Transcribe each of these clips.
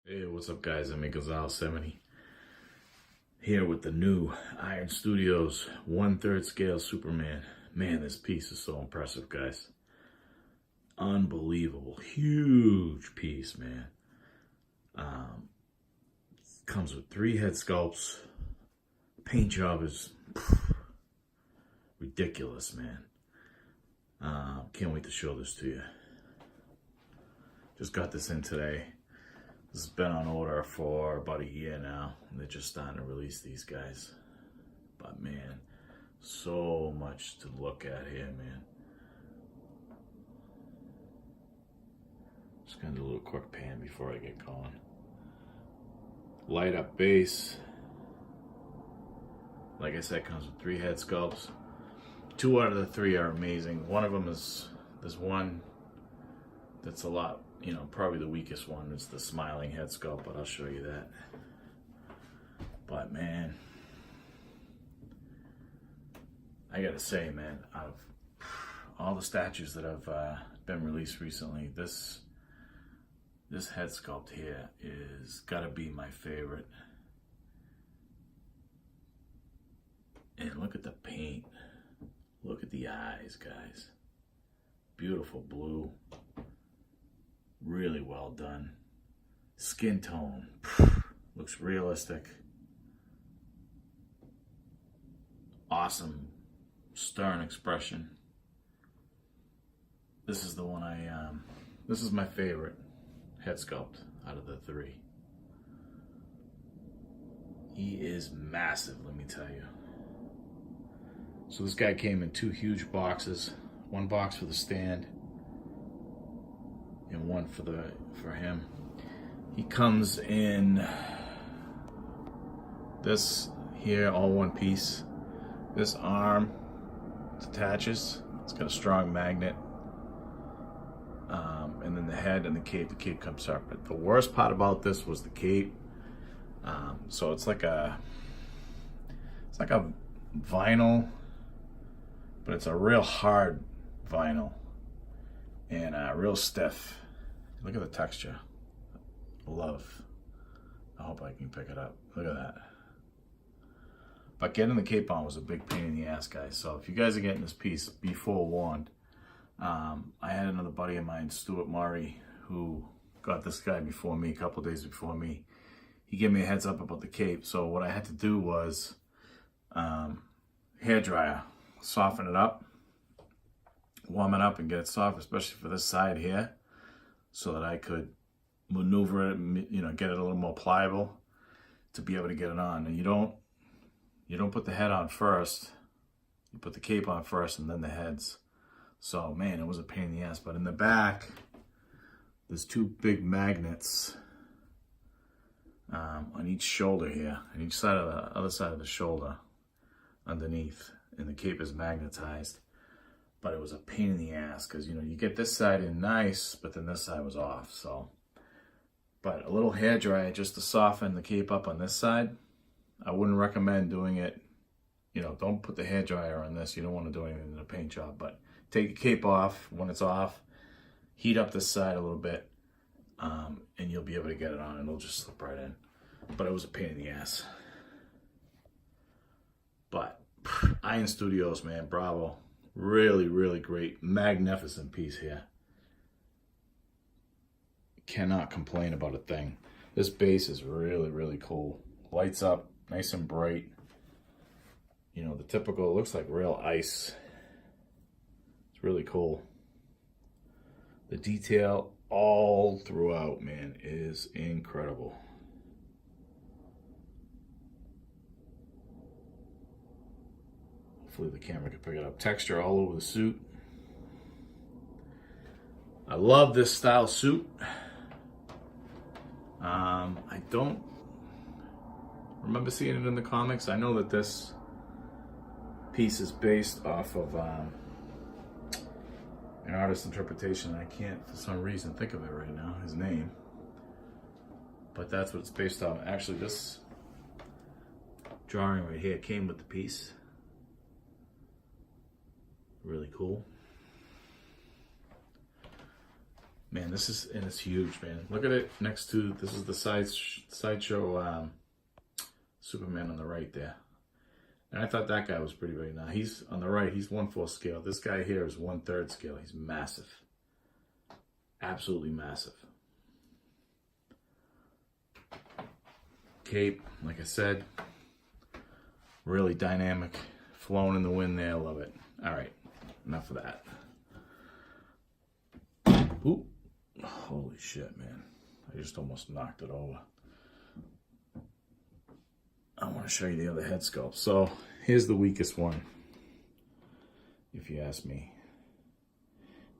Hey, what's up guys? I'm Gonzalo 70 here with the new Iron Studios 1/3 scale Superman. Man, this piece is so impressive, guys. Unbelievable. Huge piece, man. Comes with 3 head sculpts. Paint job is ridiculous, man. Can't wait to show this to you. Just got this in today. This has been on order for about a year now, and they're just starting to release these guys. But man, so much to look at here, man. Just gonna do a little quick pan before I get going. Light up base. Like I said, comes with 3 head sculpts. 2 out of the 3 are amazing. One of them is, there's one that's a lot, probably the weakest one. It's the smiling head sculpt, but I'll show you that. But man, I gotta say, man, out of all the statues that have been released recently, this head sculpt here is gotta be my favorite. And look at the paint. Look at the eyes, guys. Beautiful blue. Really well done. Skin tone. Looks realistic. Awesome. Stern expression. This is the one this is my favorite head sculpt out of the 3. He is massive, let me tell you. So this guy came in 2 huge boxes. One box for the stand and one for him. He comes in this here, all one piece. This arm detaches. It's got a strong magnet. And then the head and the cape comes separate. The worst part about this was the cape. So it's like a vinyl, but it's a real hard vinyl and real stiff. Look at the texture. Love. I hope I can pick it up. Look at that. But getting the cape on was a big pain in the ass, guys. So if you guys are getting this piece, be forewarned. I had another buddy of mine, Stuart Murray, who got this guy before me, a couple days before me. He gave me a heads up about the cape. So what I had to do was hair dryer, soften it up, warm it up and get it soft, especially for this side here, so that I could maneuver it, get it a little more pliable to be able to get it on. And you don't put the head on first. You put the cape on first and then the heads. So man, it was a pain in the ass. But in the back, there's 2 big magnets on each shoulder here, on each side of the other side of the shoulder underneath, and the cape is magnetized. But it was a pain in the ass because you get this side in nice, but then this side was off. So, but a little hair dryer just to soften the cape up on this side. I wouldn't recommend doing it. Don't put the hair dryer on this. You don't want to do anything in a paint job. But take the cape off when it's off. Heat up this side a little bit, and you'll be able to get it on. It'll just slip right in. But it was a pain in the ass. But Iron Studios, man, bravo. Really, really great, magnificent piece here. Cannot complain about a thing. This base is really, really cool. Lights up, nice and bright. The typical, looks like real ice. It's really cool. The detail all throughout, man, is incredible. Hopefully the camera can pick it up. Texture all over the suit. I love this style suit. I don't remember seeing it in the comics. I know that this piece is based off of an artist's interpretation. I can't, for some reason, think of it right now, his name. But that's what it's based on. Actually, this drawing right here came with the piece. Really cool. Man, this is, and it's huge, man. Look at it next to, this is the Sideshow Superman on the right there. And I thought that guy was pretty big. Now he's on the right, he's 1/4 scale. This guy here is 1/3 scale. He's massive. Absolutely massive. Cape, like I said, really dynamic. Flowing in the wind there, love it. All right, enough of that. Ooh, holy shit, man. I just almost knocked it over. I want to show you the other head sculpt. So here's the weakest one, if you ask me.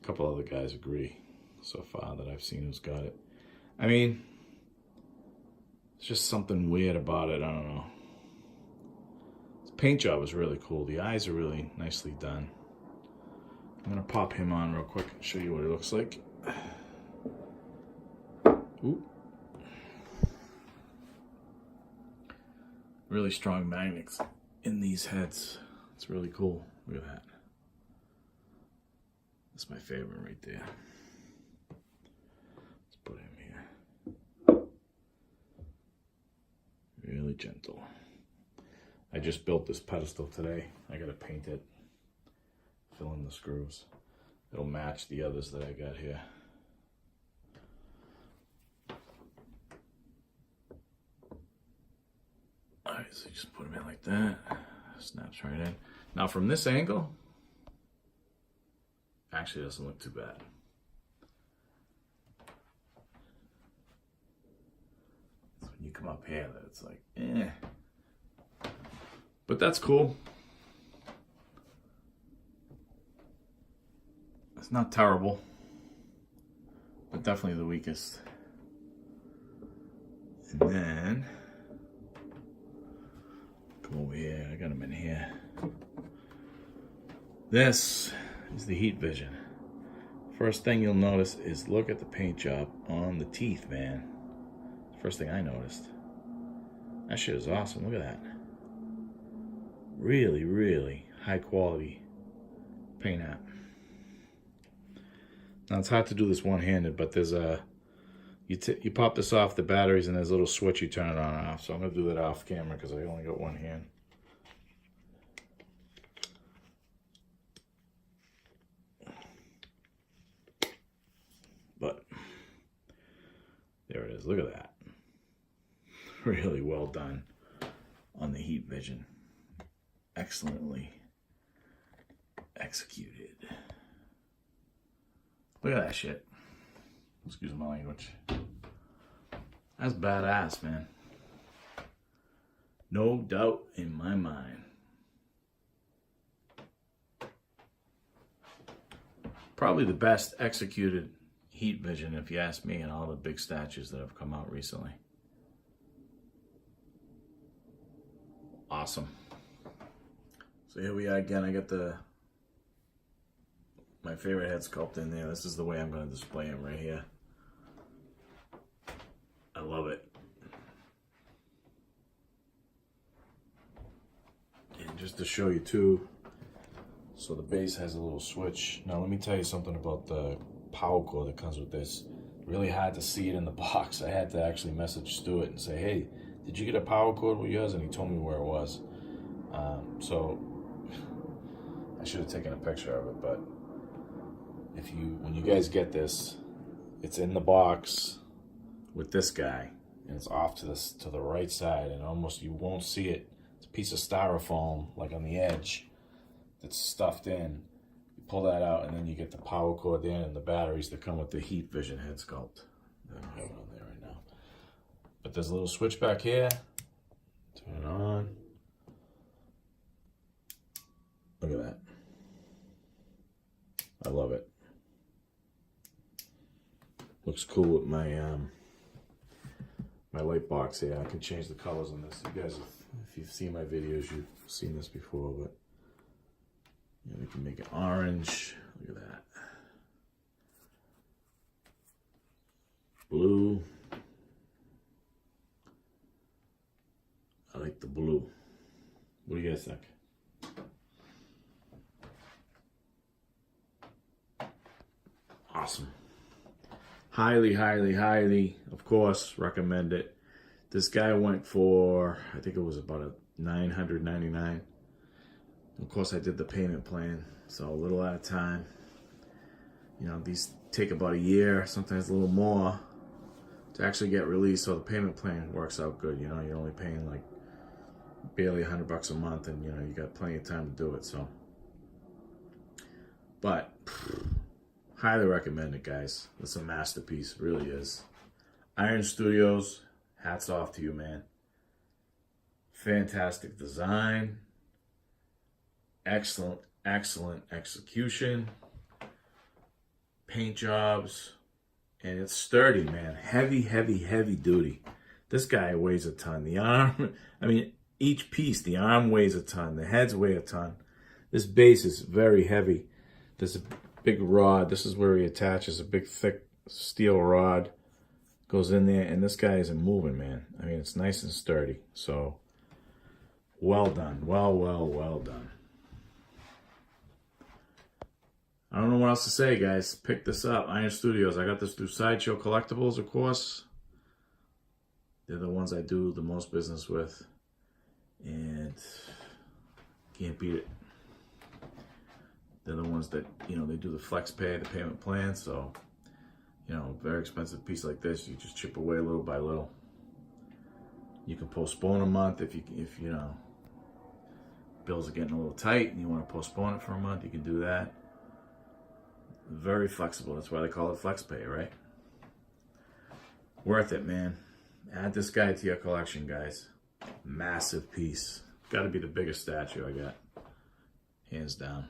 A couple other guys agree so far that I've seen who's got it. I mean, it's just something weird about it. I don't know. The paint job is really cool. The eyes are really nicely done. I'm gonna pop him on real quick and show you what it looks like. Ooh. Really strong magnets in these heads. It's really cool. Look at that. That's my favorite right there. Let's put him here. Really gentle. I just built this pedestal today. I gotta paint it. Fill in the screws. It'll match the others that I got here. Alright, so you just put them in like that. Snaps right in. Now from this angle, actually doesn't look too bad. So when you come up here, it's like, eh. But that's cool. It's not terrible, but definitely the weakest. And then, come over here, I got them in here. This is the heat vision. First thing you'll notice is look at the paint job on the teeth, man. First thing I noticed. That shit is awesome, look at that. Really, really high quality paint app. Now it's hard to do this one-handed, but there's a, you pop this off the batteries and there's a little switch, you turn it on and off. So I'm gonna do that off camera because I only got one hand. But there it is, look at that. Really well done on the heat vision. Excellently executed. Look at that shit. Excuse my language. That's badass, man. No doubt in my mind. Probably the best executed heat vision, if you ask me, in all the big statues that have come out recently. Awesome. So here we are again. I got my favorite head sculpt in there. This is the way I'm going to display him right here. I love it. And just to show you too, so the base has a little switch. Now let me tell you something about the power cord that comes with this. Really hard to see it in the box. I had to actually message Stuart and say, hey, did you get a power cord with yours? And he told me where it was. So I should have taken a picture of it, but when you guys get this, it's in the box with this guy, and it's off to the right side, and almost you won't see it. It's a piece of styrofoam, like on the edge, that's stuffed in. You pull that out, and then you get the power cord in and the batteries that come with the heat vision head sculpt. I don't have it on there right now, but there's a little switch back here. Turn it on. Look at that. I love it. Looks cool with my my light box here. I can change the colors on this. You guys, if you've seen my videos, you've seen this before, but yeah, we can make it orange. Look at that. Blue. I like the blue. What do you guys think? Awesome. Highly, highly, highly, of course, recommend it. This guy went for, I think it was about a $999. Of course, I did the payment plan, so a little at a time. You know, these take about a year, sometimes a little more, to actually get released. So the payment plan works out good. You know, you're only paying like barely $100 a month, and you know you got plenty of time to do it. So, but highly recommend it, guys. It's a masterpiece, it really is. Iron Studios, hats off to you, man. Fantastic design, excellent execution, paint jobs, and it's sturdy, man. Heavy duty. This guy weighs a ton. The arm, I mean, each piece, the arm weighs a ton, the heads weigh a ton. This base is very heavy. There's a big rod. This is where he attaches a big thick steel rod. Goes in there, and this guy isn't moving, man. I mean, it's nice and sturdy. So, well done. Well done. I don't know what else to say, guys. Pick this up. Iron Studios. I got this through Sideshow Collectibles, of course. They're the ones I do the most business with. And can't beat it. They're the ones that, you know, they do the flex pay, the payment plan. So, you know, very expensive piece like this, you just chip away little by little. You can postpone a month if you know, bills are getting a little tight and you want to postpone it for a month, you can do that. Very flexible. That's why they call it flex pay, right? Worth it, man. Add this guy to your collection, guys. Massive piece. Got to be the biggest statue I got, hands down.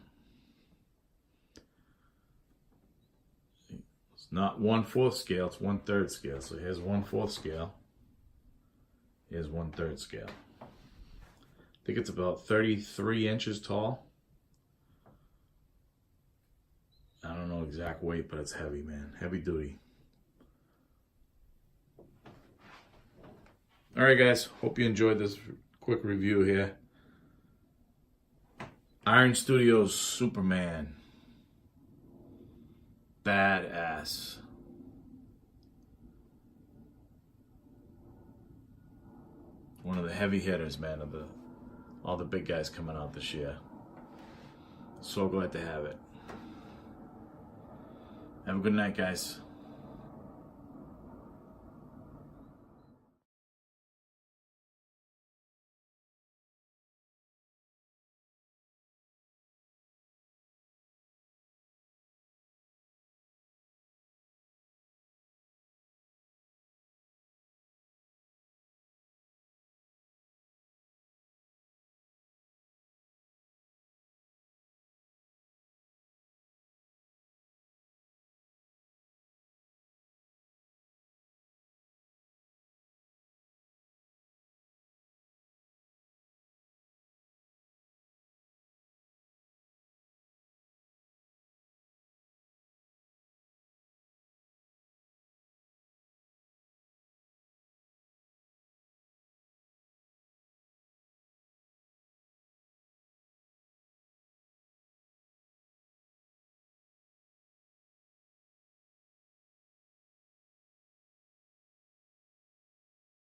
It's not 1/4 scale, it's 1/3 scale. So here's 1/4 scale. Here's 1/3 scale. I think it's about 33 inches tall. I don't know exact weight, but it's heavy, man. Heavy duty. All right, guys. Hope you enjoyed this quick review here. Iron Studios Superman. Badass. One of the heavy hitters, man, of all the big guys coming out this year. So glad to have it. Have a good night, guys.